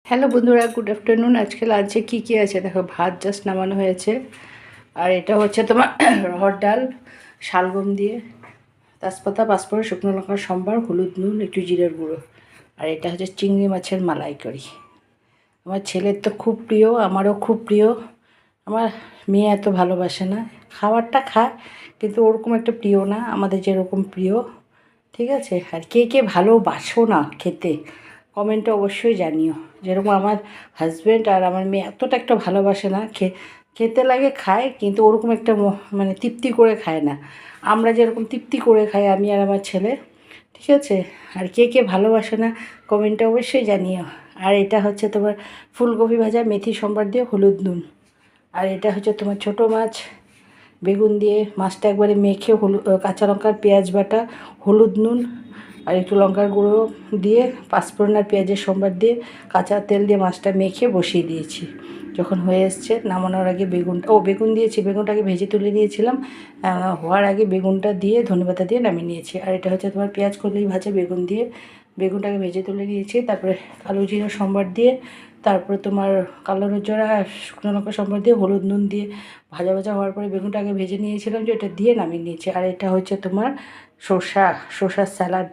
Hello বন্ধুরা, good afternoon. আজকে লাঞ্চে কী আছে দেখো। ভাত জাস্ট নামানো হয়েছে, আর এটা হচ্ছে তোমার রহর ডাল, শালগম দিয়ে, তেজপাতা, পাঁচফোড়ন, শুকনো লঙ্কা, সম্বার, হলুদ, নুন, একটু জিরের গুঁড়ো। আর এটা হচ্ছে চিংড়ি মাছের মালাইকারি। আমার ছেলের তো খুব প্রিয়, আমারও খুব প্রিয়। আমার মেয়ে এত ভালোবাসে না, খাবারটা খায় কিন্তু ওরকম একটা প্রিয় না আমাদের যেরকম প্রিয়। ঠিক আছে, আর কে কে ভালোবাসো না খেতে কমেন্টে অবশ্যই জানিও। যেরকম আমার হাজব্যান্ড আর আমার মেয়ে এতটা একটা ভালোবাসে না, খেতে লাগে খায় কিন্তু ওরকম একটা মানে তৃপ্তি করে খায় না। আমরা যেরকম তৃপ্তি করে খাই, আমি আর আমার ছেলে। ঠিক আছে, আর কে কে ভালোবাসে না কমেন্টে অবশ্যই জানিও। আর এটা হচ্ছে তোমার ফুলকপি ভাজা, মেথি সম্বার দিয়ে, হলুদ নুন। আর এটা হচ্ছে তোমার ছোটো মাছ, বেগুন দিয়ে। মাছটা একবারে মেখে কাঁচা লঙ্কার পেঁয়াজ বাটা, হলুদ নুন আর একটু লঙ্কার গুঁড়ো দিয়ে, পাঁচফোড়ন আর পেঁয়াজের সম্বার দিয়ে, কাঁচা তেল দিয়ে মাছটা মেখে বসিয়ে দিয়েছি। যখন হয়ে এসছে নামানোর আগে বেগুন দিয়েছি, বেগুনটাকে ভেজে তুলে নিয়েছিলাম। হওয়ার আগে বেগুনটা দিয়ে ধনেপাতা দিয়ে নামিয়ে নিয়েছি। আর এটা হচ্ছে তোমার পেঁয়াজ কলি ভাজা, বেগুন দিয়ে বেগুনটাকে ভেজে তুলে নিয়েছি। তারপরে কালো জিরা সম্বার দিয়ে, তারপরে তোমার কালো জোড়া শুকনো লঙ্কা সম্বার দিয়ে, হলুদ নুন দিয়ে ভাজা ভাজা হওয়ার পরে বেগুনটাকে ভেজে নিয়েছিলাম, যে এটা দিয়ে নামিয়ে নিয়েছি। আর এটা হচ্ছে তোমার শসার স্যালাড।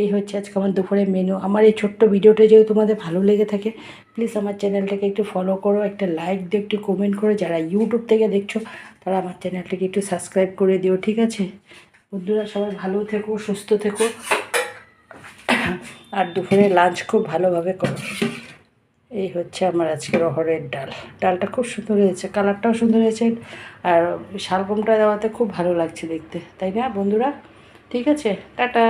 এই হচ্ছে আজকে আমার দুপুরের মেনু। আমার এই ছোট্ট ভিডিওটা যদি তোমাদের ভালো লেগে থাকে, প্লিজ আমার চ্যানেলটাকে একটু ফলো করো, একটা লাইক দিও, একটু কমেন্ট করো। যারা ইউটিউব থেকে দেখছো তারা আমার চ্যানেলটাকে একটু সাবস্ক্রাইব করে দিও। ঠিক আছে বন্ধুরা, সবাই ভালো থেকো, সুস্থ থেকো, আর দুপুরে লাঞ্চ খুব ভালোভাবে করো। এই হচ্ছে আমার আজকে রহরের ডাল। ডালটা খুব সুন্দর হয়েছে, কালারটাও সুন্দর হয়েছে, আর শালগমটা দেওয়াতে খুব ভালো লাগছে দেখতে, তাই না বন্ধুরা? ঠিক আছে, টাটা।